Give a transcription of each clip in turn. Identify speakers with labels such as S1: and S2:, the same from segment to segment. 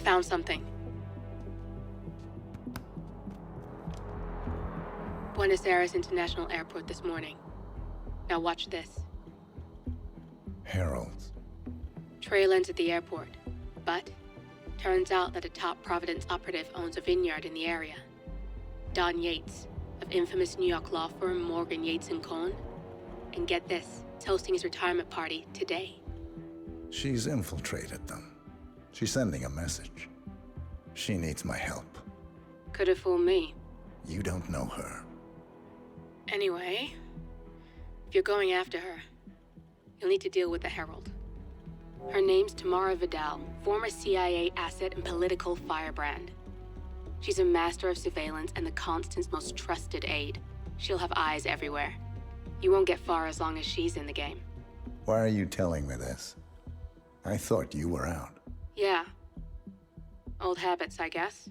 S1: found something. Buenos Aires International Airport this morning. Now watch this.
S2: Heralds.
S1: Trail ends at the airport, but turns out that a top Providence operative owns a vineyard in the area. Don Yates, of infamous New York law firm Morgan, Yates & Cohn. And get this, it's hosting his retirement party today.
S2: She's infiltrated them. She's sending a message. She needs my help.
S1: Could have fooled me.
S2: You don't know her.
S1: Anyway, if you're going after her, you'll need to deal with the Herald. Her name's Tamara Vidal, former CIA asset and political firebrand. She's a master of surveillance and the Constant's most trusted aide. She'll have eyes everywhere. You won't get far as long as she's in the game.
S2: Why are you telling me this? I thought you were out.
S1: Yeah. Old habits, I guess.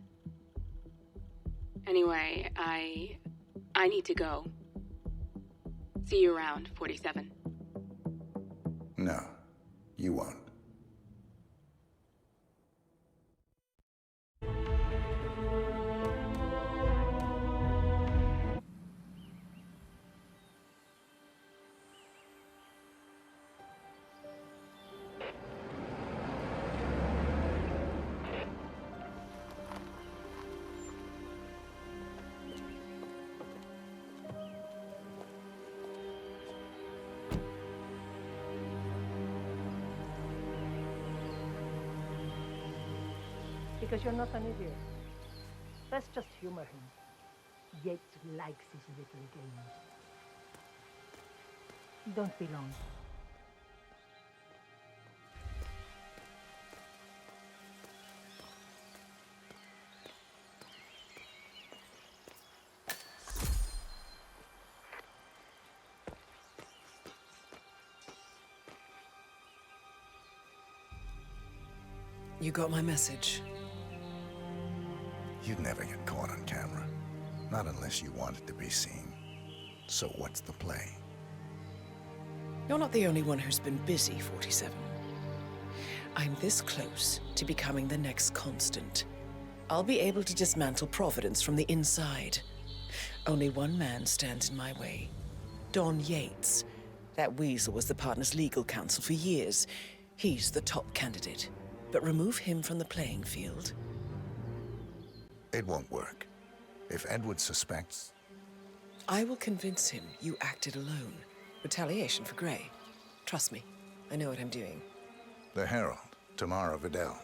S1: Anyway, I need to go. See you around, 47.
S2: No, you won't.
S3: Because you're not an idiot. Let's just humor him. Yates likes his little games. Don't be long.
S4: You got my message.
S2: You'd never get caught on camera. Not unless you wanted to be seen. So what's the play?
S4: You're not the only one who's been busy, 47. I'm this close to becoming the next Constant. I'll be able to dismantle Providence from the inside. Only one man stands in my way. Don Yates. That weasel was the partner's legal counsel for years. He's the top candidate. But remove him from the playing field.
S2: It won't work. If Edward suspects...
S4: I will convince him you acted alone. Retaliation for Gray. Trust me, I know what I'm doing.
S2: The Herald, Tamara Vidal.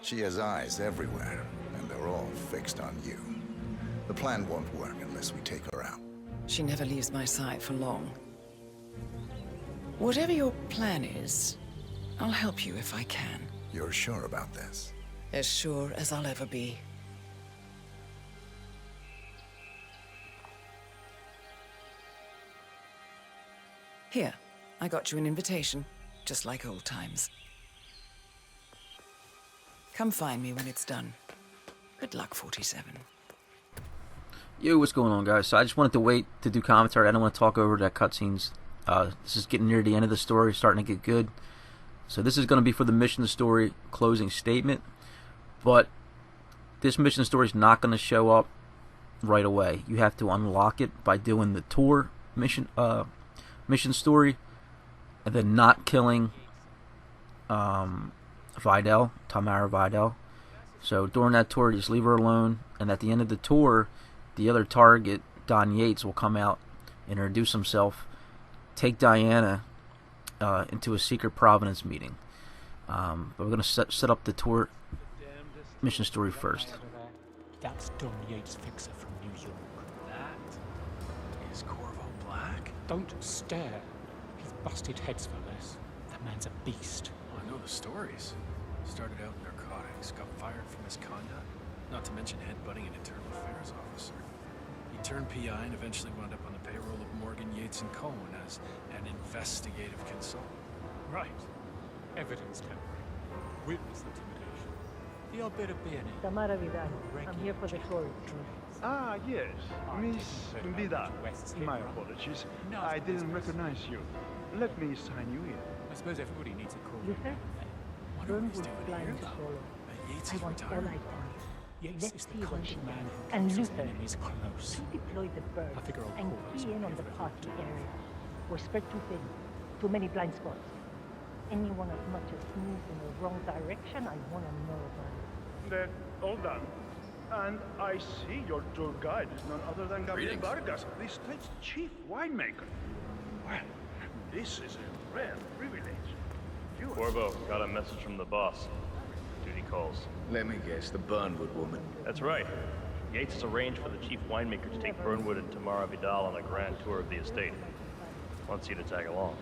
S2: She has eyes everywhere, and they're all fixed on you. The plan won't work unless we take her out.
S4: She never leaves my side for long. Whatever your plan is, I'll help you if I can.
S2: You're sure about this?
S4: As sure as I'll ever be. Here, I got you an invitation, just like old times. Come find me when it's done. Good luck, 47.
S5: Yo, what's going on, guys? So I just wanted to wait to do commentary. I don't want to talk over that cutscenes. This is getting near the end of the story, starting to get good. So this is going to be for the mission story closing statement. But this mission story is not going to show up right away. You have to unlock it by doing the tour mission story, and then not killing Tamara Vidal. So during that tour, just leave her alone, and at the end of the tour, the other target, Don Yates, will come out and introduce himself, take Diana into a secret Providence meeting. But we're going to set up the tour mission story first.
S6: That's Don Yates' fixer from New York.
S7: That is Corvo Black?
S6: Don't stare. He's busted heads for less. That man's a beast.
S7: Oh, I know the stories. Started out in narcotics, got fired for misconduct, not to mention headbutting an internal affairs officer. He turned PI and eventually wound up on the payroll of Morgan, Yates & Cohn as an investigative consultant.
S6: Right. Evidence tampering. Witness intimidation. The odd bit of B&E.
S3: Tamara Vidal. I'm here for the story.
S8: Ah, yes. Miss Vidal. My apologies. I didn't recognize you. Let me sign you in.
S6: I suppose everybody needs a call.
S3: You said?
S7: What are we doing
S3: flying
S7: here,
S3: solo.
S7: though? Yates
S3: I
S7: is
S3: want all
S7: retiring.
S3: eyes on you.
S6: Yates
S3: Let's
S6: is
S3: see
S6: the
S3: one
S6: kind
S3: thing.
S6: of man who
S3: And
S6: keeps his
S3: Luther,
S6: enemies close.
S3: you deploy the bird
S6: I figure I'll
S3: and
S6: call this
S3: key in on
S6: one
S3: the
S6: if
S3: party
S6: I
S3: area. We're spread too thin. Too many blind spots. Anyone as much as moves in the wrong direction, I want to know about it.
S8: They're all done. And I see your tour guide is none other than Gabriel
S7: Greetings.
S8: Vargas, the state's chief winemaker. Well, this is a rare privilege. You are
S9: Corvo, got a message from the boss. Duty calls.
S10: Let me guess, the Burnwood woman.
S9: That's right. Yates has arranged for the chief winemaker to take Burnwood and Tamara Vidal on a grand tour of the estate. Wants you to tag along.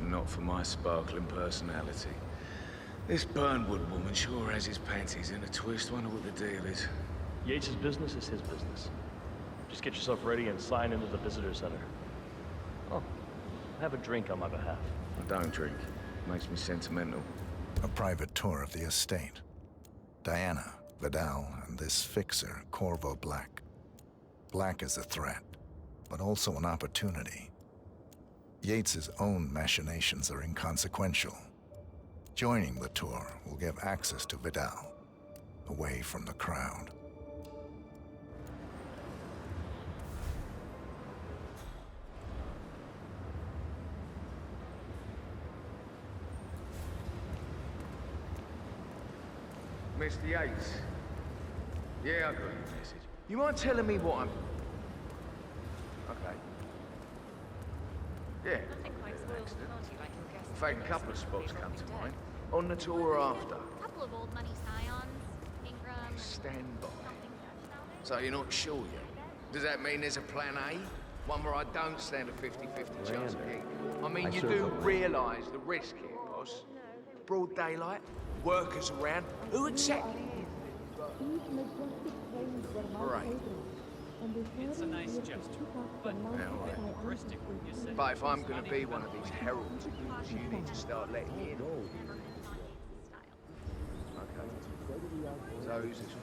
S10: Not for my sparkling personality. This Burnwood woman sure has his panties in a twist. Wonder what the deal is.
S9: Yates' business is his business. Just get yourself ready and sign into the visitor center. Oh, have a drink on my behalf.
S10: I don't drink. Makes me sentimental.
S2: A private tour of the estate. Diana, Vidal, and this fixer, Corvo Black. Black is a threat, but also an opportunity. Yates's own machinations are inconsequential. Joining the tour will give access to Vidal, away from the crowd.
S10: Mr. Yates. Yeah, I got your message. You mind telling me what I'm... Okay. Yeah. In fact, a couple of spots come to mind. On the tour after.
S11: A couple of old money scions, Ingram,
S10: Stand by.
S11: something Dutch down there.
S10: So you're not sure yet? Does that mean there's a plan A? One where I don't stand a 50-50 chance of getting... I mean, you do realise the risk here, boss. Broad daylight, workers around. Who exactly? Right.
S6: It's a nice gesture, but heuristic when you say.
S10: But if I'm going to be one of these heralds of yours, you need to start letting me in. Okay. So who's this for?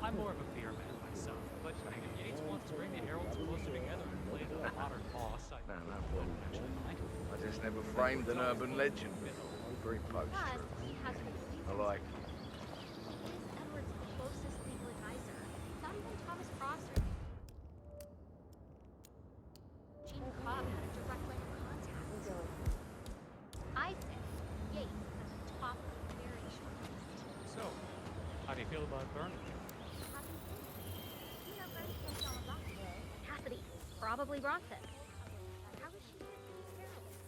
S6: I'm more of a beer man myself, but if Yates wants to bring the heralds closer together and play the modern boss, I
S10: No,
S6: wouldn't actually mind.
S10: I just never framed an urban legend. Very post.
S11: Plus, he has
S10: I like.
S11: Edward's closest legal advisor. Not even Thomas Prosser. Gene Cobb had a direct line of contact. I say Yates has a top very short list.
S6: So, how do you feel about Burnwood?
S11: Cassidy probably brought this. How is she fit these heralds?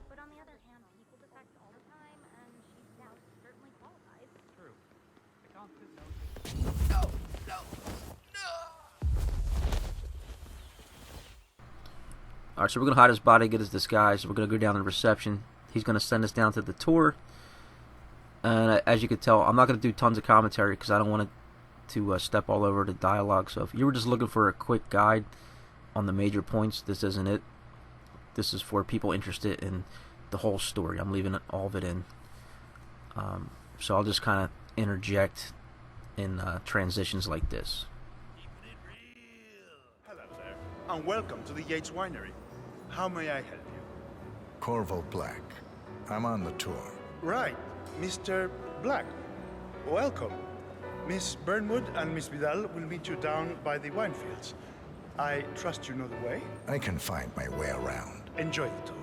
S11: But on the other hand, people defect all the time, and she's now certainly qualifies.
S6: True. I can't fit
S5: Alright, so we're going to hide his body, get his disguise. We're going to go down to the reception. He's going to send us down to the tour. And as you can tell, I'm not going to do tons of commentary because I don't want to step all over the dialogue. So if you were just looking for a quick guide on the major points, this isn't it. This is for people interested in the whole story. I'm leaving all of it in. So I'll just kind of interject in transitions like this.
S8: Hello there, and welcome to the Yates Winery. How may I help you?
S2: Corvo Black. I'm on the tour.
S8: Right, Mr. Black. Welcome. Miss Burnwood and Miss Vidal will meet you down by the wine fields. I trust you know the way.
S2: I can find my way around.
S8: Enjoy the tour.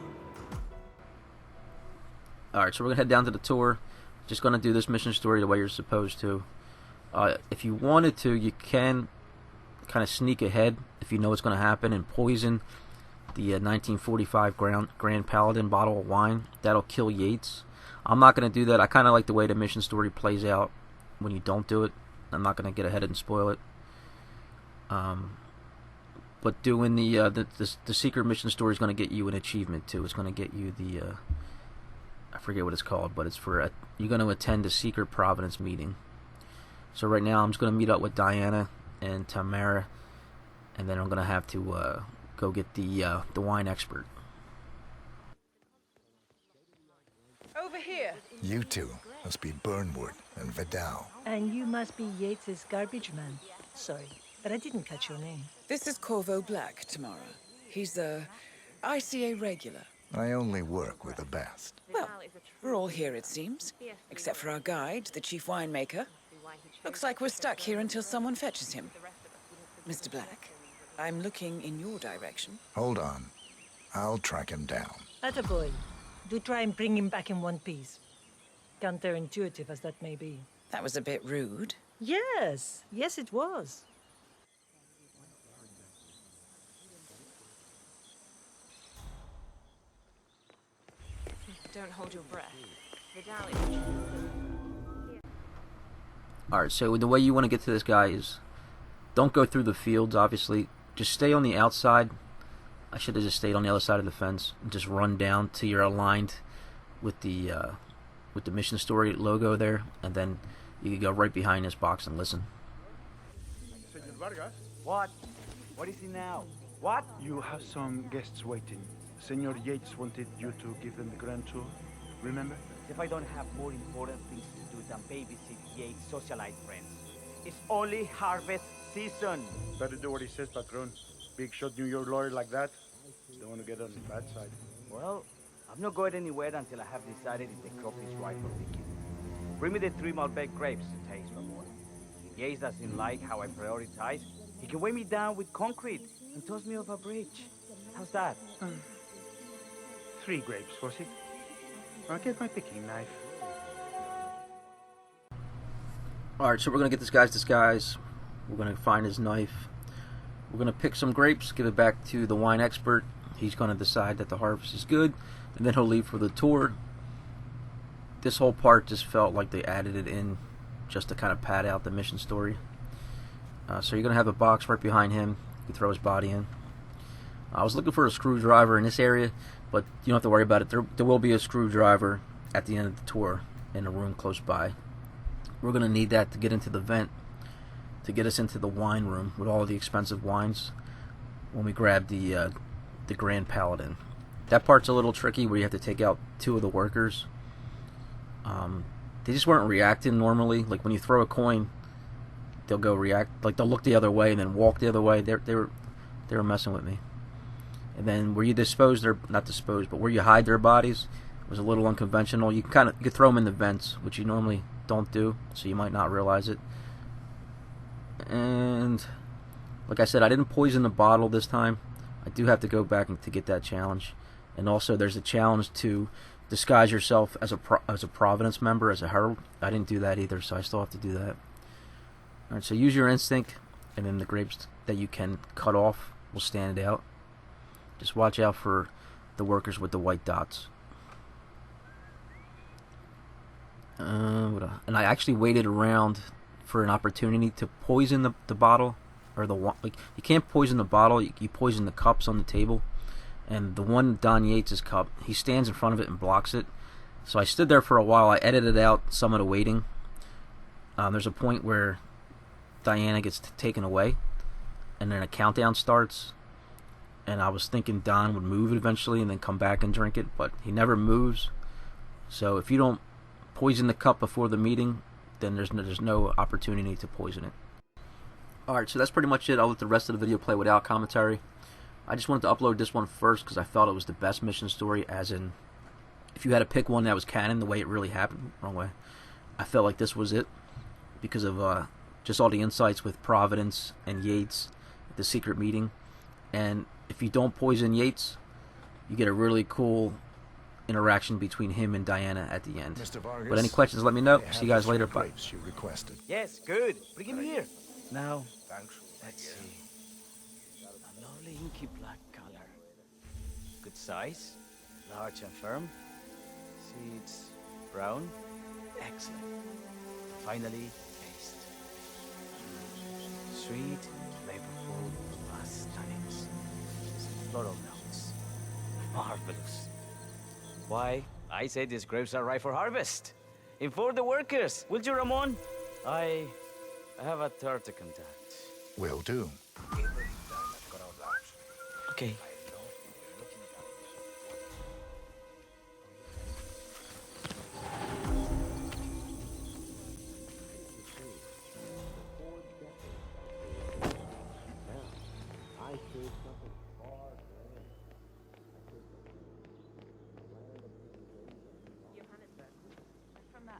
S5: Alright, so we're going to head down to the tour. Just going to do this mission story the way you're supposed to. If you wanted to, you can kind of sneak ahead if you know what's going to happen and poison the 1945 Grand Paladin bottle of wine. That'll kill Yates. I'm not going to do that. I kind of like the way the mission story plays out when you don't do it. I'm not going to get ahead and spoil it. But doing the secret mission story is going to get you an achievement too. It's going to get you the I forget what it's called, but it's for you're going to attend a secret Providence meeting. So right now I'm just going to meet up with Diana and Tamara, and then I'm going to have to go get the wine expert.
S4: Over here.
S2: You two must be Burnwood and Vidal.
S3: And you must be Yates's garbage man. Sorry, but I didn't catch your name.
S4: This is Corvo Black, Tamara. He's a ICA regular.
S2: I only work with the best.
S4: Well, we're all here, it seems. Except for our guide, the chief winemaker. Looks like we're stuck here until someone fetches him. Mr. Black, I'm looking in your direction.
S2: Hold on. I'll track him down.
S3: Attaboy. Do try and bring him back in one piece. Counterintuitive as that may be.
S4: That was a bit rude.
S3: Yes, yes it was.
S12: Don't hold your breath.
S5: Alright, so the way you want to get to this guy is, don't go through the fields, obviously. Just stay on the outside. I should have just stayed on the other side of the fence and just run down till you're aligned with the mission story logo there, and then you can go right behind this box and listen.
S13: What? What is it now? What?
S8: You have some guests waiting. Senor Yates wanted you to give them the grand tour. Remember?
S13: If I don't have more important things to do than babysit Yates' socialite friends. It's only harvest season.
S8: Better do what he says, Patron. Big shot New York lawyer like that. Don't want to get on the bad side.
S13: Well, I'm not going anywhere until I have decided if the crop is right for picking. Bring me the 3 Malbec grapes to taste for more. If Yates doesn't like how I prioritize, he can weigh me down with concrete and toss me off a bridge. How's that?
S8: 3 grapes, was it? I'll get my picking knife.
S5: Alright, so we're going to get this guy's disguise. We're going to find his knife. We're going to pick some grapes, give it back to the wine expert. He's going to decide that the harvest is good, and then he'll leave for the tour. This whole part just felt like they added it in just to kind of pad out the mission story. So you're going to have a box right behind him. You throw his body in. I was looking for a screwdriver in this area, but you don't have to worry about it. There will be a screwdriver at the end of the tour in a room close by. We're going to need that to get into the vent, to get us into the wine room with all of the expensive wines when we grab the Grand Paladin. That part's a little tricky where you have to take out 2 of the workers. They just weren't reacting normally. Like when you throw a coin, they'll go react, like they'll look the other way and then walk the other way. They were messing with me. And then where you dispose their, not dispose, but where you hide their bodies was a little unconventional. You could throw them in the vents, which you normally don't do, so you might not realize it. And like I said, I didn't poison the bottle this time. I do have to go back to get that challenge. And also there's a challenge to disguise yourself as a Providence member, as a herald. I didn't do that either, so I still have to do that. Alright, so use your instinct, and then the grapes that you can cut off will stand out. Just watch out for the workers with the white dots. And I actually waited around for an opportunity to poison the bottle, or like you can't poison the bottle. You poison the cups on the table, and the one Don Yates' cup, he stands in front of it and blocks it. So I stood there for a while. I edited out some of the waiting. There's a point where Diana gets taken away, and then a countdown starts. And I was thinking Don would move it eventually and then come back and drink it, but he never moves. So if you don't poison the cup before the meeting, then there's no opportunity to poison it. Alright, so that's pretty much it. I'll let the rest of the video play without commentary. I just wanted to upload this one first because I felt it was the best mission story, as in, if you had to pick one that was canon, the way it really happened, wrong way, I felt like this was it, because of just all the insights with Providence and Yates, the secret meeting. And if you don't poison Yates, you get a really cool interaction between him and Diana at the end.
S2: Mr. Vargas,
S5: but any questions, let me know. See you guys later. Bye.
S2: You requested.
S13: Yes, good. Bring him here. Now, let's see. A lovely inky black color. Good size. Large and firm. Seeds brown. Excellent. Finally, taste. Sweet, flavorful, tannins. Some floral notes. Marvelous. Why, I say these grapes are ripe for harvest. Inform the workers, will you, Ramon? I have a third to contact.
S2: Will do.
S13: Okay.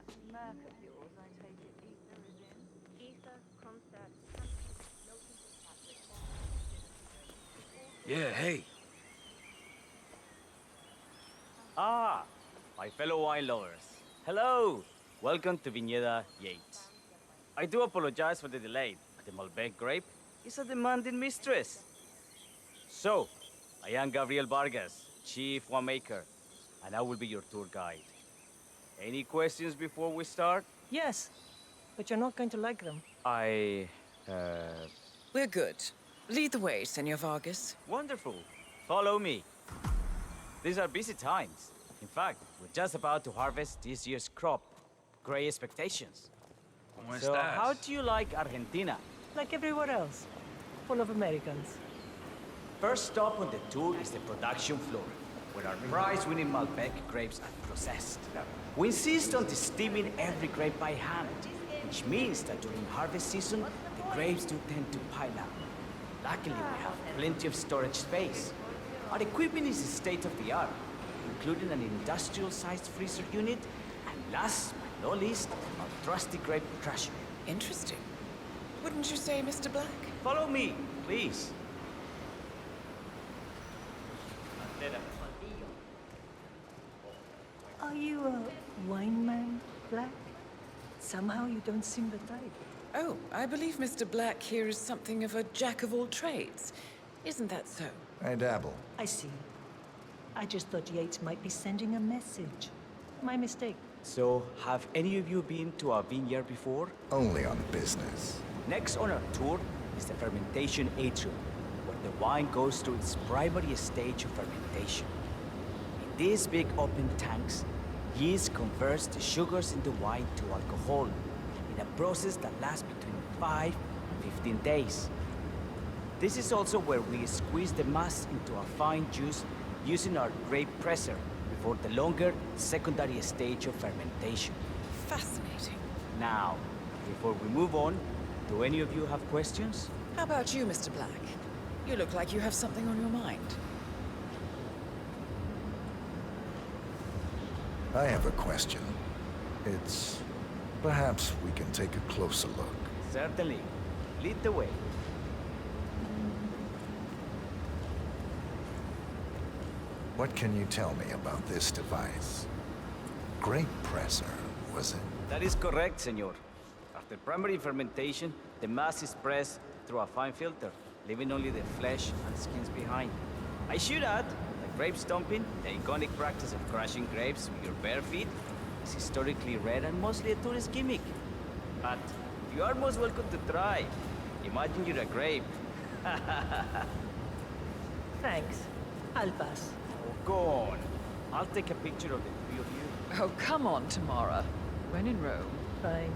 S3: Merc of yours, I take it Ether is in?
S11: Ether, Kronstadt, Hampton, Milton Fitzpatrick, all
S9: Yeah, hey.
S13: Ah, my fellow wine lovers. Hello! Welcome to Viñeda Yates. I do apologize for the delay, but the Malbec grape is a demanding mistress. So, I am Gabriel Vargas, Chief Winemaker, and I will be your tour guide. Any questions before we start?
S3: Yes, but you're not going to like them.
S4: We're good. Lead the way, Senor Vargas.
S13: Wonderful. Follow me. These are busy times. In fact, we're just about to harvest this year's crop. Great expectations. So, how do you like Argentina?
S3: Like everywhere else. Full of Americans.
S13: First stop on the tour is the production floor, where our prize-winning Malbec grapes are processed. We insist on steaming every grape by hand, which means that during harvest season, the grapes do tend to pile up. Luckily, we have plenty of storage space. Our equipment is state-of-the-art, including an industrial-sized freezer unit, and last but not least, our trusty grape crusher.
S4: Interesting. Wouldn't you say, Mr. Black?
S13: Follow me, please.
S3: Are you a wine man, Black? Somehow you don't seem the type.
S4: Oh, I believe Mr. Black here is something of a jack of all trades. Isn't that so?
S2: I dabble.
S3: I see. I just thought Yates might be sending a message. My mistake.
S13: So, have any of you been to a vineyard before?
S2: Only on business.
S13: Next on our tour is the fermentation atrium, where the wine goes through its primary stage of fermentation. In these big open tanks, yeast converts the sugars in the wine to alcohol in a process that lasts between 5 and 15 days. This is also where we squeeze the mass into a fine juice using our grape presser before the longer secondary stage of fermentation.
S4: Fascinating.
S13: Now, before we move on, do any of you have questions?
S4: How about you, Mr. Black? You look like you have something on your mind.
S2: I have a question. It's... perhaps we can take a closer look.
S13: Certainly. Lead the way.
S2: What can you tell me about this device? Grape presser, was it?
S13: That is correct, senor. After primary fermentation, the mass is pressed through a fine filter, leaving only the flesh and skins behind. I should add that grape stomping, the iconic practice of crushing grapes with your bare feet, is historically rare and mostly a tourist gimmick. But you are most welcome to try. Imagine you're a grape.
S3: Thanks. I'll pass.
S13: Oh, go on. I'll take a picture of the three of you.
S4: Oh, come on, Tamara. When in Rome.
S3: Fine.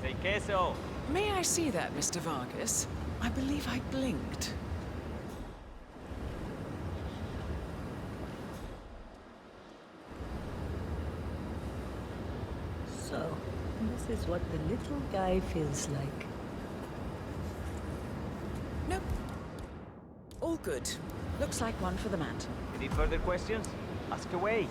S13: Say queso.
S4: May I see that, Mr. Vargas? I believe I blinked.
S3: So, this is what the little guy feels like.
S4: Nope. All good. Looks like one for the mantle.
S13: Any further questions? Ask away.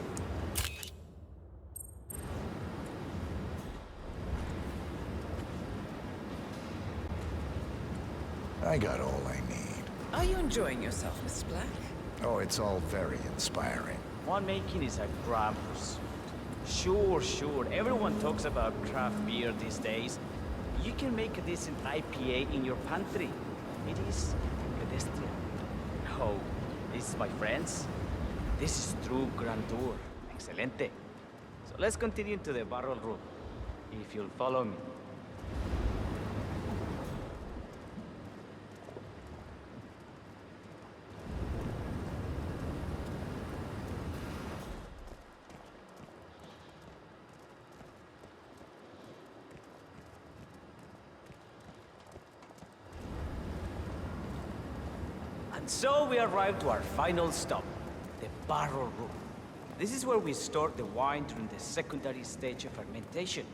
S2: I got all I need.
S4: Are you enjoying yourself, Mr. Black?
S2: Oh, it's all very inspiring.
S13: Winemaking is a grand pursuit. Sure. Everyone talks about craft beer these days. You can make a decent IPA in your pantry. It is pedestrian. No, this, my friends, this is true grandeur. Excelente. So let's continue to the barrel room, if you'll follow me. And so we arrive to our final stop, the barrel room. This is where we store the wine during the secondary stage of fermentation.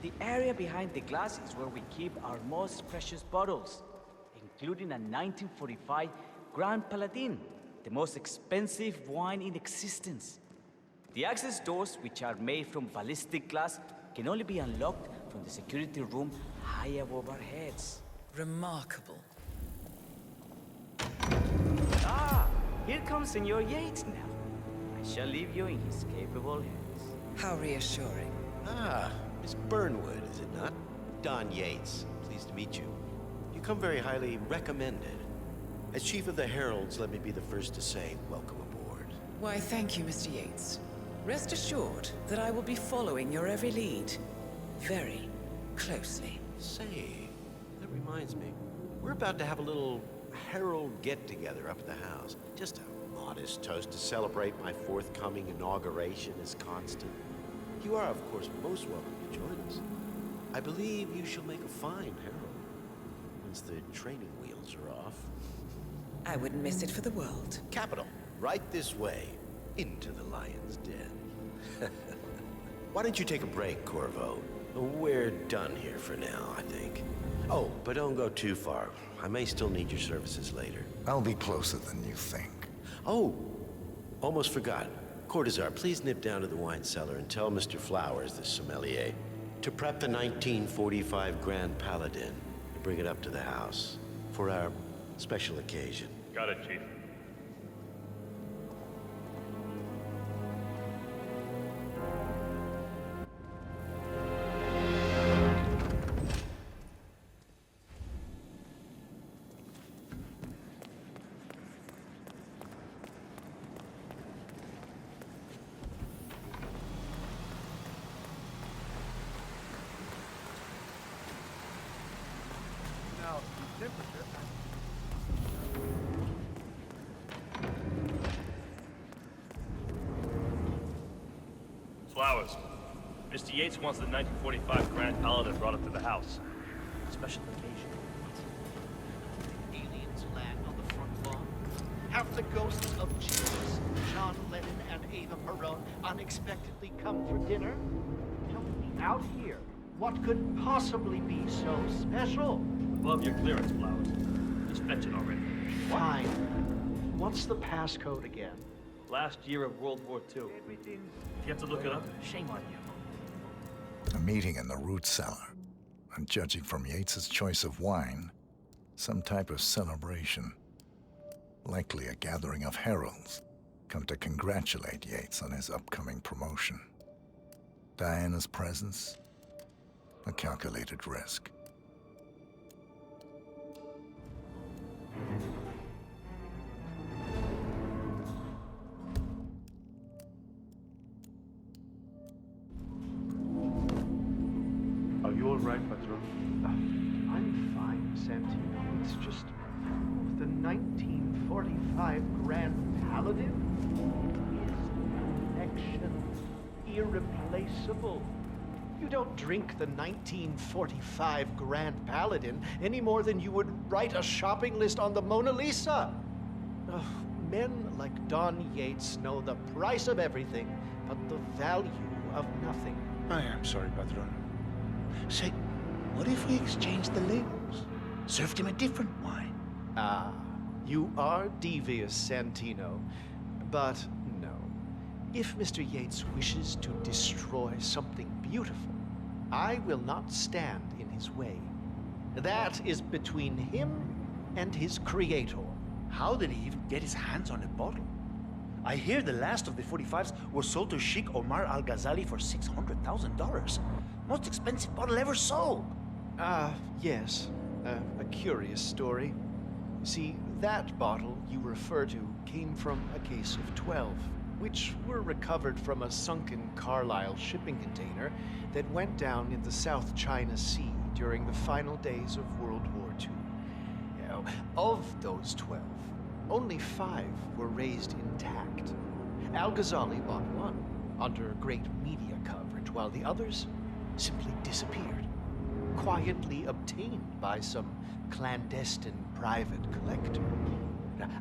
S13: The area behind the glass is where we keep our most precious bottles, including a 1945 Grand Paladin, the most expensive wine in existence. The access doors, which are made from ballistic glass, can only be unlocked from the security room high above our heads.
S4: Remarkable.
S13: Ah, here comes Senor Yates now. I shall leave you in his capable hands.
S4: How reassuring.
S12: Ah, Miss Burnwood, is it not? Don Yates, pleased to meet you. You come very highly recommended. As Chief of the Heralds, let me be the first to say welcome aboard.
S4: Why, thank you, Mr. Yates. Rest assured that I will be following your every lead. Very closely.
S12: Say, that reminds me. We're about to have a little Herald get-together up at the house. Just a modest toast to celebrate my forthcoming inauguration as Constant. You are, of course, most welcome to join us. I believe you shall make a fine Herald, once the training wheels are off.
S4: I wouldn't miss it for the world.
S12: Capital. Right this way, into the lion's den. Why don't you take a break, Corvo? We're done here for now, I think. Oh, but don't go too far. I may still need your services later.
S2: I'll be closer than you think.
S12: Oh, almost forgot. Cortazar, please nip down to the wine cellar and tell Mr. Flowers, the sommelier, to prep the 1945 Grand Paladin and bring it up to the house for our special occasion.
S9: Got it, Chief. Flowers. Mr. Yates wants the 1945 Grand Paladin brought up to the house. Special occasion.
S14: Aliens land on the front lawn. Have the ghosts of Jesus, John Lennon, and Ava Perón unexpectedly come for dinner? Tell me out here, what could possibly be so special?
S9: Above your clearance, Flowers. Just fetch it already.
S14: Fine. What's the passcode again?
S9: Last year of World War II. If you have to look it up, shame on you.
S2: A meeting in the root cellar. And judging from Yates's choice of wine, some type of celebration. Likely a gathering of heralds come to congratulate Yates on his upcoming promotion. Diana's presence, a calculated risk.
S8: Are you all right, Patron?
S14: I'm fine, Santino. It's just the 1945 Grand Paladin is collection irreplaceable. You don't drink the 1945 Grand Paladin any more than you would write a shopping list on the Mona Lisa. Ugh, men like Don Yates know the price of everything, but the value of nothing.
S8: I am sorry, Patron. Say, what if we exchanged the labels? Served him a different wine?
S14: Ah, you are devious, Santino. But no. If Mr. Yates wishes to destroy something beautiful, I will not stand in his way. That is between him and his creator.
S15: How did he even get his hands on a bottle? I hear the last of the 45s was sold to Sheikh Omar Al-Ghazali for $600,000. Most expensive bottle ever sold.
S14: Yes. A curious story. See, that bottle you refer to came from a case of 12, which were recovered from a sunken Carlisle shipping container that went down in the South China Sea during the final days of World War II. Now, of those 12, only 5 were raised intact. Al-Ghazali bought one under great media coverage, while the others simply disappeared, quietly obtained by some clandestine private collector.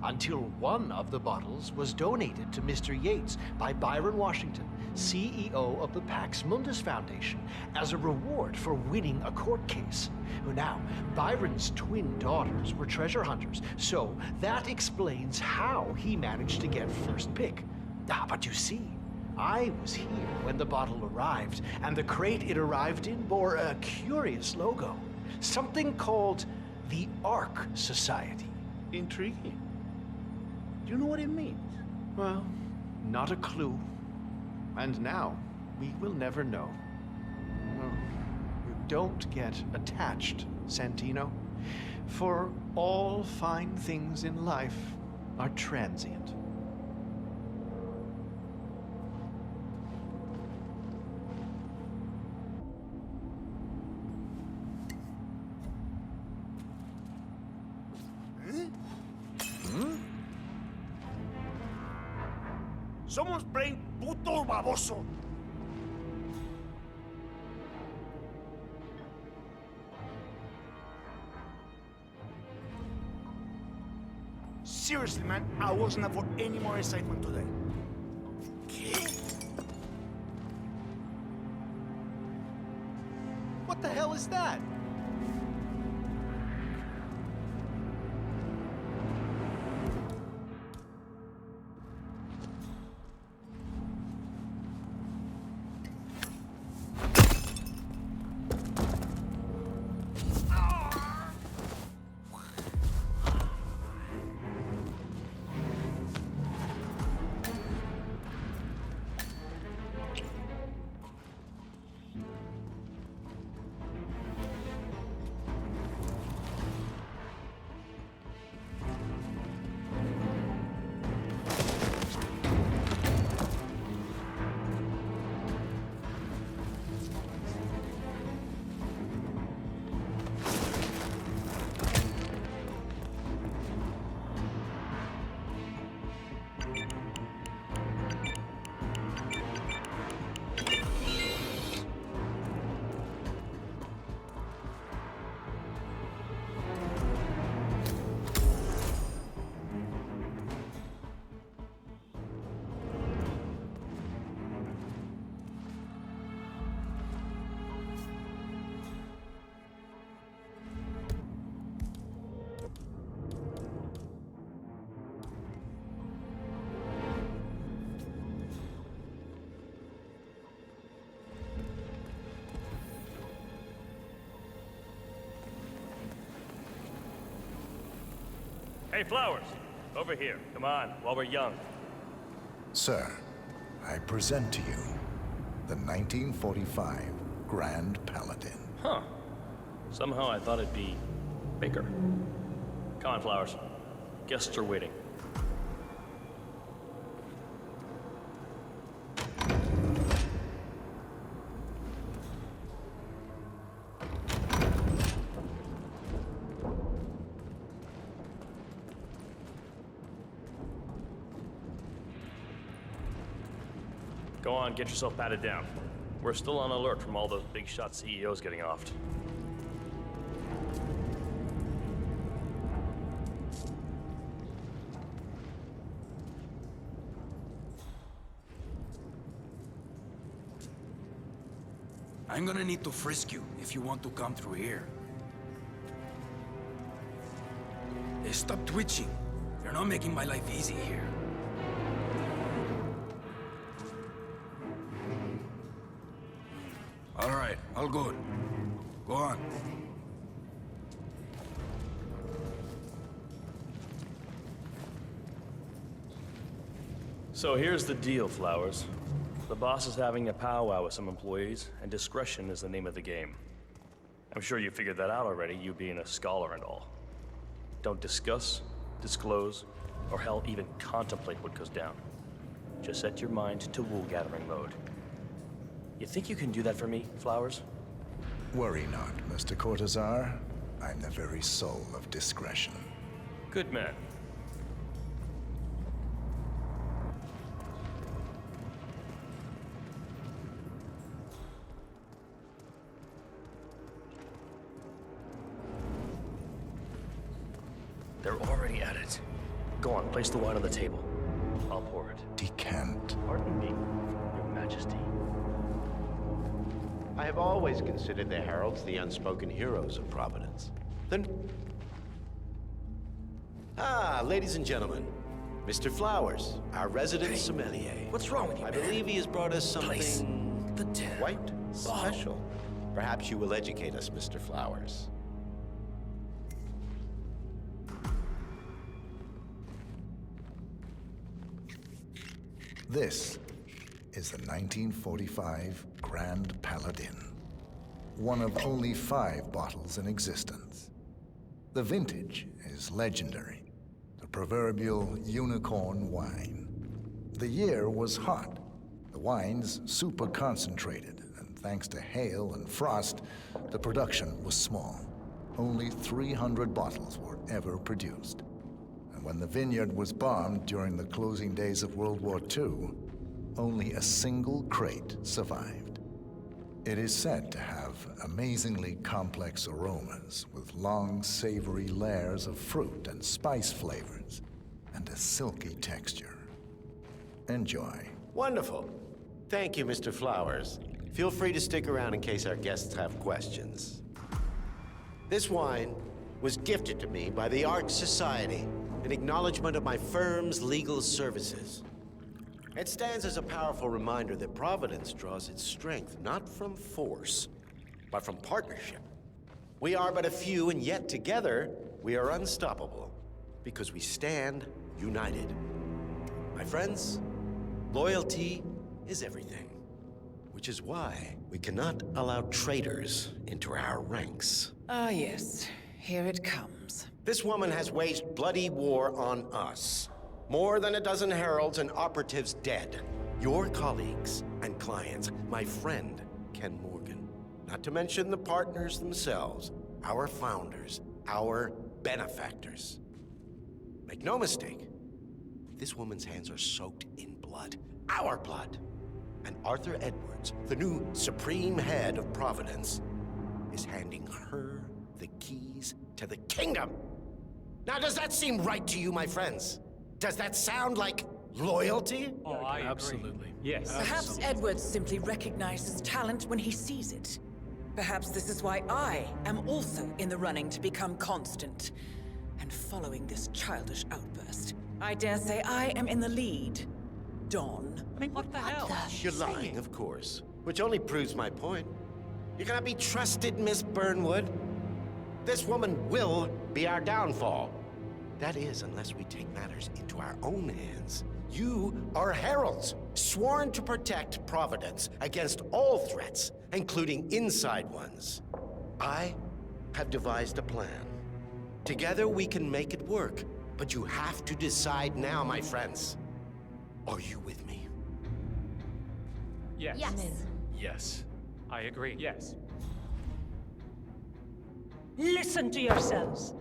S14: until one of the bottles was donated to Mr. Yates by Byron Washington, CEO of the Pax Mundus Foundation, as a reward for winning a court case. Now, Byron's twin daughters were treasure hunters, so that explains how he managed to get first pick. But you see, I was here when the bottle arrived, and the crate it arrived in bore a curious logo. Something called the Ark Society.
S8: Intriguing. Do you know what it means?
S14: Well, not a clue. And now, we will never know. Well, you don't get attached, Santino. For all fine things in life are transient.
S15: Someone's playing puto baboso. Seriously, man, I wasn't up for any more excitement today.
S14: What the hell is that?
S9: Hey, Flowers, over here. Come on, while we're young.
S2: Sir, I present to you the 1945 Grand Paladin.
S9: Huh. Somehow I thought it'd be bigger. Come on, Flowers. Guests are waiting. Go on, get yourself patted down. We're still on alert from all those big shot CEOs getting offed.
S16: I'm gonna need to frisk you if you want to come through here. Hey, stop twitching. You're not making my life easy here. All right, all good. Go on.
S9: So here's the deal, Flowers. The boss is having a powwow with some employees, and discretion is the name of the game. I'm sure you figured that out already, you being a scholar and all. Don't discuss, disclose, or hell, even contemplate what goes down. Just set your mind to wool-gathering mode. You think you can do that for me, Flowers?
S2: Worry not, Mr. Cortazar. I'm the very soul of discretion.
S9: Good man. They're already at it. Go on, place the wine on the table. I'll pour it.
S2: Decant.
S9: Pardon me, Your Majesty.
S12: I have always considered the heralds the unspoken heroes of Providence. Then... Ah, ladies and gentlemen, Mr. Flowers, our resident sommelier.
S16: What's wrong with you,
S12: I
S16: man?
S12: believe he has brought us something
S16: the damn
S12: quite special. Perhaps you will educate us, Mr. Flowers.
S2: This is the 1945 Grand Paladin, one of only 5 bottles in existence. The vintage is legendary, the proverbial unicorn wine. The year was hot, the wine's super concentrated, and thanks to hail and frost, the production was small. Only 300 bottles were ever produced. And when the vineyard was bombed during the closing days of World War II, only a single crate survived. It is said to have amazingly complex aromas with long, savory layers of fruit and spice flavors, and a silky texture. Enjoy.
S12: Wonderful. Thank you, Mr. Flowers. Feel free to stick around in case our guests have questions. This wine was gifted to me by the Arch Society in acknowledgement of my firm's legal services. It stands as a powerful reminder that Providence draws its strength not from force, but from partnership. We are but a few, and yet together we are unstoppable because we stand united. My friends, loyalty is everything, which is why we cannot allow traitors into our ranks.
S4: Ah, yes. Here it comes.
S12: This woman has waged bloody war on us. More than a dozen heralds and operatives dead. Your colleagues and clients, my friend, Ken Morgan. Not to mention the partners themselves, our founders, our benefactors. Make no mistake, this woman's hands are soaked in blood. Our blood. And Arthur Edwards, the new supreme head of Providence, is handing her the keys to the kingdom. Now, does that seem right to you, my friends? Does that sound like loyalty?
S6: Oh, I agree.
S7: Absolutely.
S6: Yes.
S4: Perhaps Edwards simply recognizes talent when he sees it. Perhaps this is why I am also in the running to become constant. And following this childish outburst, I dare say I am in the lead. Dawn.
S6: I mean, what the hell?
S12: You're lying, of course. Which only proves my point. You cannot be trusted, Miss Burnwood. This woman will be our downfall. That is, unless we take matters into our own hands. You are heralds, sworn to protect Providence against all threats, including inside ones. I have devised a plan. Together we can make it work, but you have to decide now, my friends. Are you with me?
S6: Yes.
S11: Yes.
S7: Yes.
S6: I agree. Yes.
S3: Listen to yourselves.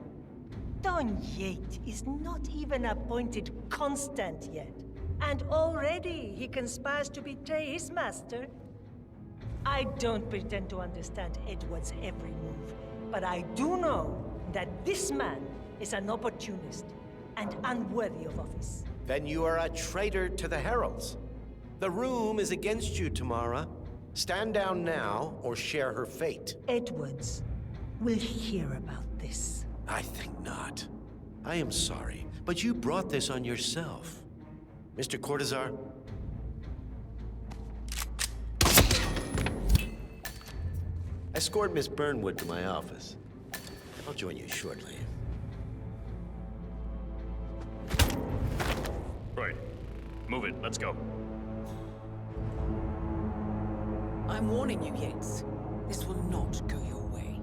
S3: Don Yates is not even appointed constant yet. And already he conspires to betray his master. I don't pretend to understand Edward's every move, but I do know that this man is an opportunist and unworthy of office.
S12: Then you are a traitor to the heralds. The room is against you, Tamara. Stand down now or share her fate.
S3: Edwards will hear about this.
S12: I think not. I am sorry, but you brought this on yourself. Mr. Cortazar? Escort Miss Burnwood to my office. I'll join you shortly.
S9: Right. Move it. Let's go.
S4: I'm warning you, Yates. This will not go your way.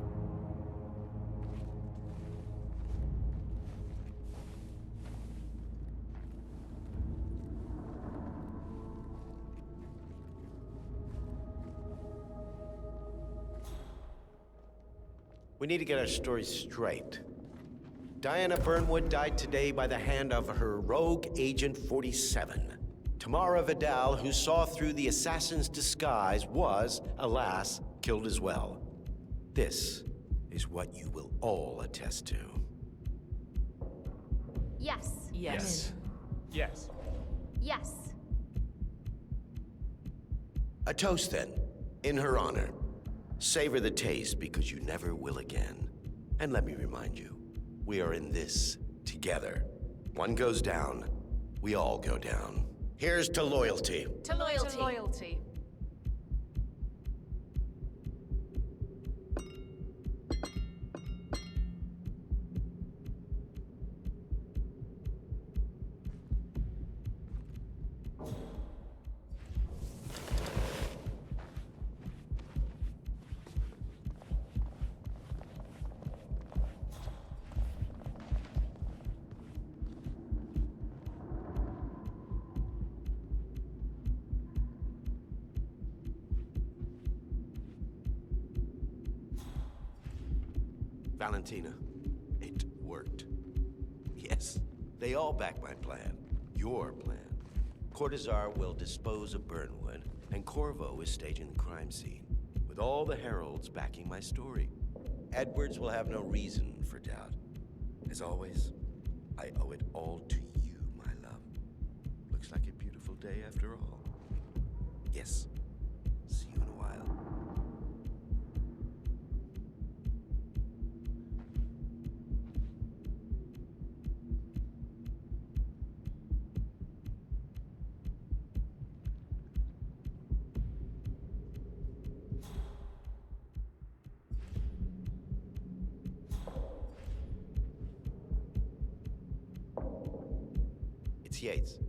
S12: We need to get our story straight. Diana Burnwood died today by the hand of her rogue Agent 47. Tamara Vidal, who saw through the assassin's disguise, was, alas, killed as well. This is what you will all attest to.
S11: Yes.
S6: Yes. Yes.
S11: Yes.
S12: A toast, then, in her honor. Savor the taste because you never will again. And let me remind you, we are in this together. One goes down, we all go down. Here's to loyalty.
S4: To loyalty. To loyalty.
S12: Valentina, it worked. Yes, they all back my plan. Your plan. Cortazar will dispose of Burnwood, and Corvo is staging the crime scene, with all the heralds backing my story. Edwards will have no reason for doubt. As always, I owe it all to you, my love. Looks like a beautiful day after all. Yes. See you in a while. It's Yates.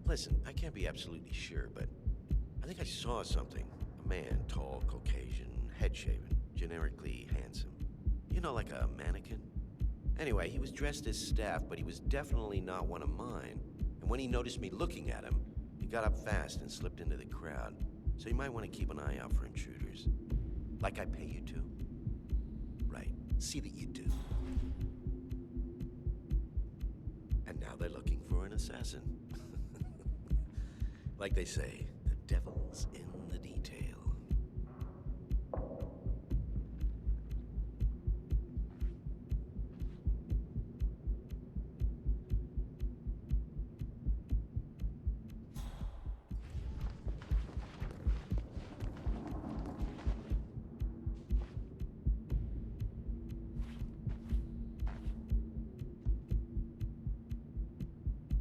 S12: Listen, I can't be absolutely sure, but I think I saw something. A man, tall, Caucasian, head-shaven, generically handsome. You know, like a mannequin? Anyway, he was dressed as staff, but he was definitely not one of mine. And when he noticed me looking at him, he got up fast and slipped into the crowd. So you might want to keep an eye out for intruders. Like I pay you to. Right. See that you do. And now they're looking for an assassin. Like they say, the devil's in the detail.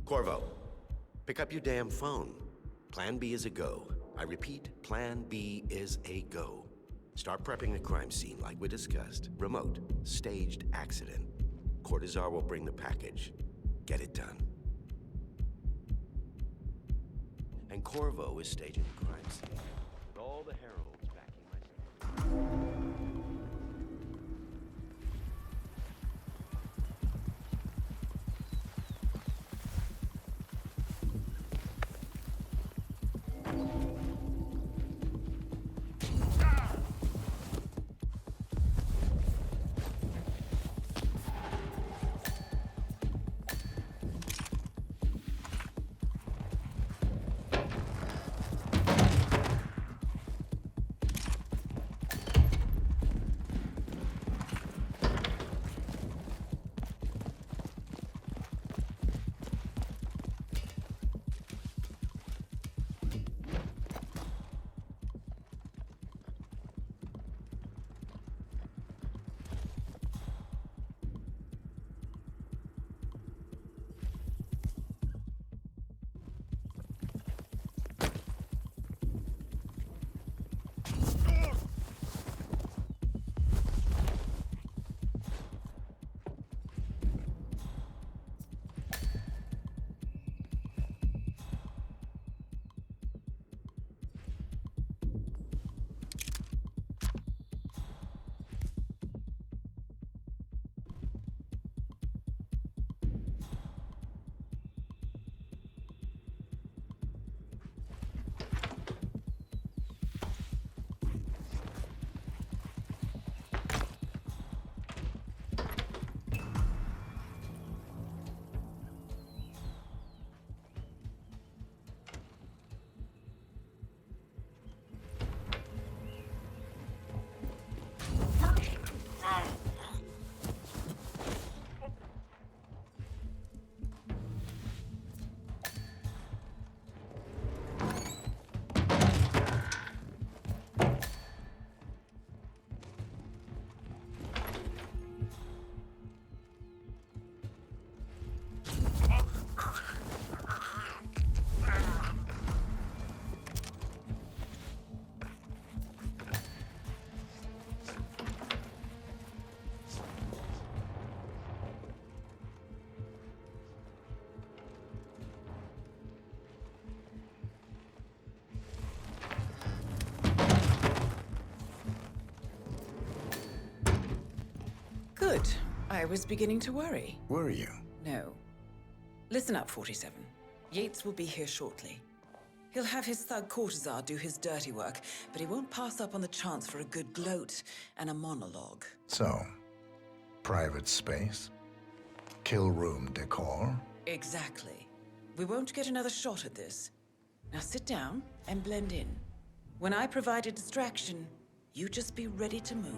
S12: Corvo, pick up your damn phone. Plan B is a go. I repeat, Plan B is a go. Start prepping the crime scene like we discussed. Remote, staged accident. Cortazar will bring the package. Get it done. And Corvo is staging the crime scene. With all the heralds backing my...
S4: I was beginning to worry.
S2: Were you?
S4: No. Listen up, 47. Yates will be here shortly. He'll have his thug courtesan do his dirty work, but he won't pass up on the chance for a good gloat and a monologue.
S2: So, private space? Kill room decor?
S4: Exactly. We won't get another shot at this. Now sit down and blend in. When I provide a distraction, you just be ready to move.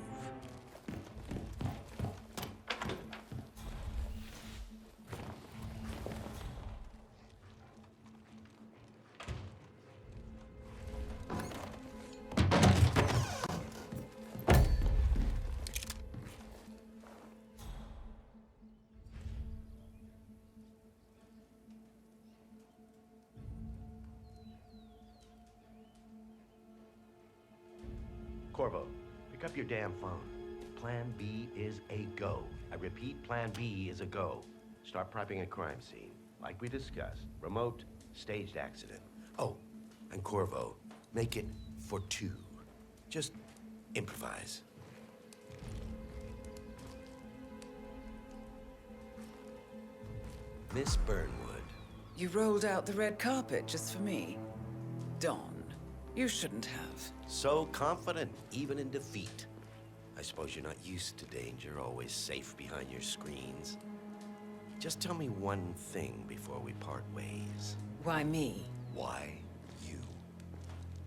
S12: Corvo, pick up your damn phone. Plan B is a go. I repeat, Plan B is a go. Start prepping a crime scene. Like we discussed, remote, staged accident. Oh, and Corvo, make it for two. Just improvise. Miss Burnwood.
S4: You rolled out the red carpet just for me. Don, you shouldn't have.
S12: So confident, even in defeat. I suppose you're not used to danger, always safe behind your screens. Just tell me one thing before we part ways.
S4: Why me?
S12: Why you?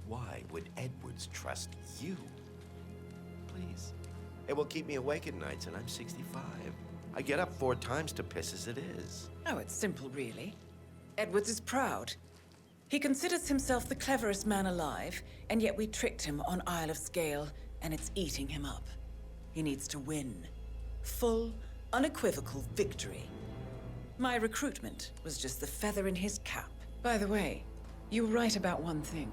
S12: Why would Edwards trust you? Please. It will keep me awake at nights, and I'm 65. I get up 4 times to piss as it is.
S4: Oh, it's simple, really. Edwards is proud. He considers himself the cleverest man alive, and yet we tricked him on Isle of Scale, and it's eating him up. He needs to win. Full, unequivocal victory. My recruitment was just the feather in his cap. By the way, you were right about one thing.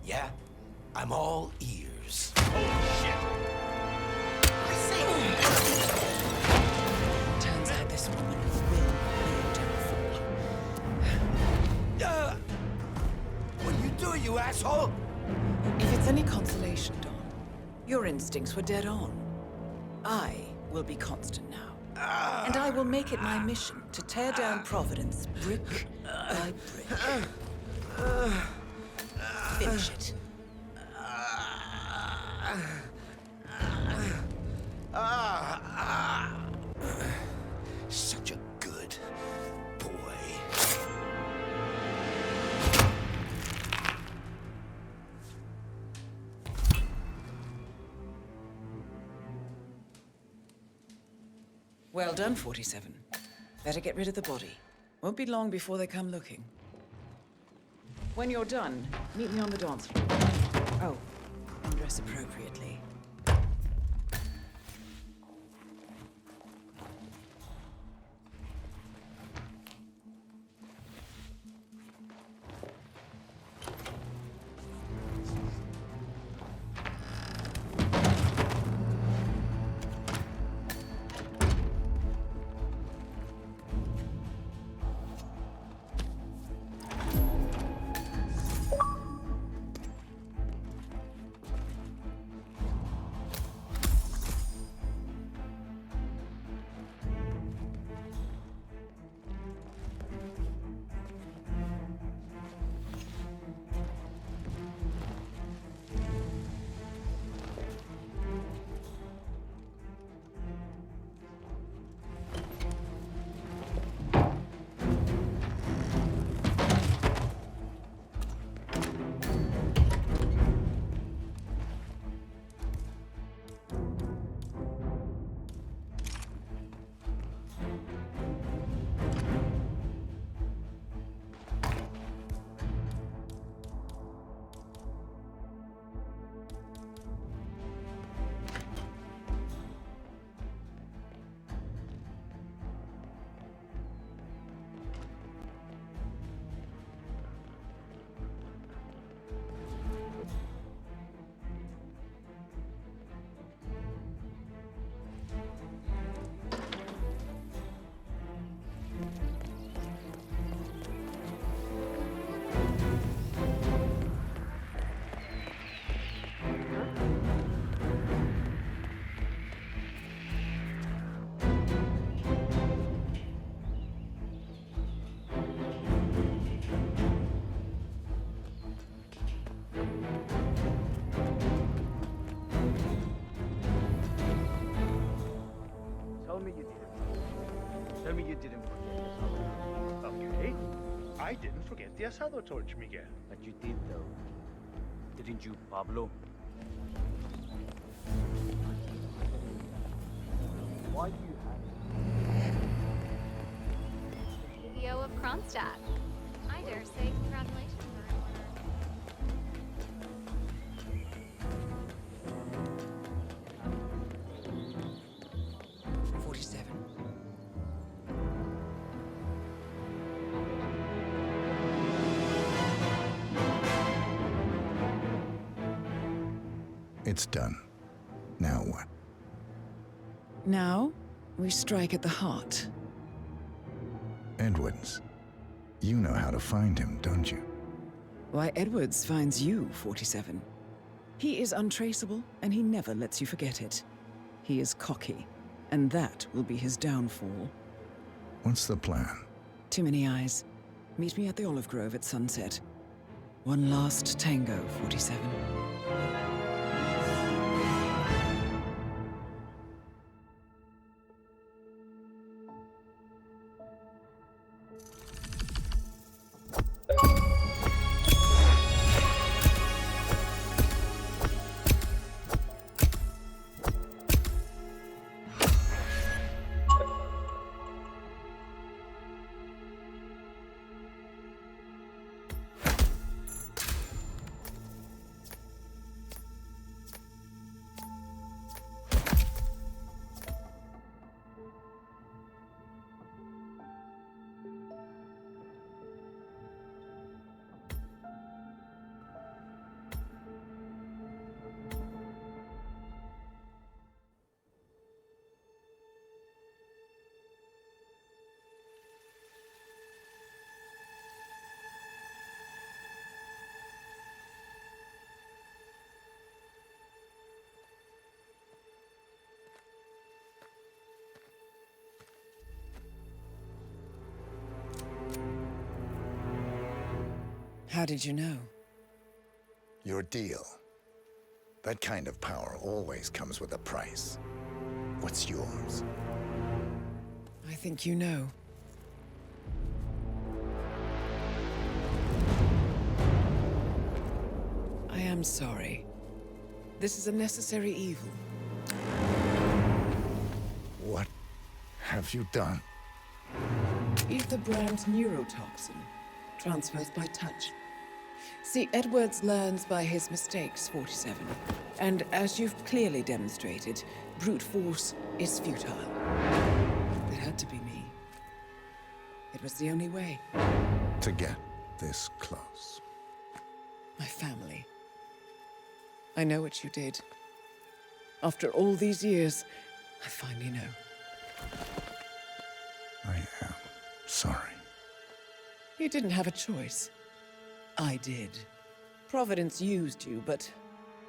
S12: Yeah? I'm all ears. Oh, shit!
S4: Turns out this woman will be a downfall.
S12: What are you doing, you asshole?
S4: If it's any consolation, Don, your instincts were dead on. I will be constant now. And I will make it my mission to tear down Providence brick by brick. Finish it.
S12: Such a good boy.
S4: Well done, 47. Better get rid of the body. Won't be long before they come looking. When you're done, meet me on the dance floor. Oh, and dress appropriately.
S15: me you didn't. Tell me you didn't forget the asado. Okay. I didn't forget the asado torch, Miguel.
S13: But you did, though. Didn't you, Pablo? Why do you have
S11: Yu-Gi-Oh! Of Kronstadt. I dare say congratulations are in order.
S4: 47.
S2: It's done. Now what?
S4: Now, we strike at the heart.
S2: Edwards. You know how to find him, don't you?
S4: Why, Edwards finds you, 47. He is untraceable, and he never lets you forget it. He is cocky, and that will be his downfall.
S2: What's the plan?
S4: Too many eyes. Meet me at the Olive Grove at sunset. One last tango, 47. How did you know?
S2: Your deal. That kind of power always comes with a price. What's yours?
S4: I think you know. I am sorry. This is a necessary evil.
S2: What have you done?
S4: Ether brand neurotoxin. Transfers by touch. See, Edwards learns by his mistakes, 47. And as you've clearly demonstrated, brute force is futile. It had to be me. It was the only way.
S2: To get this close.
S4: My family. I know what you did. After all these years, I finally know.
S2: I am sorry.
S4: You didn't have a choice. I did. Providence used you, but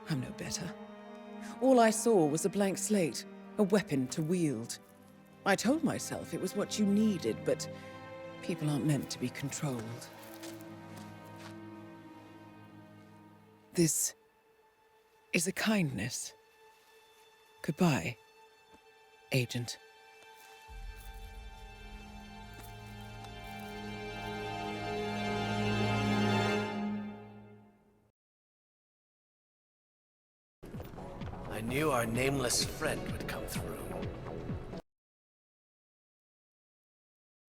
S4: I'm no better. All I saw was a blank slate, a weapon to wield. I told myself it was what you needed, but people aren't meant to be controlled. This is a kindness. Goodbye, Agent.
S17: I knew our nameless friend would come through.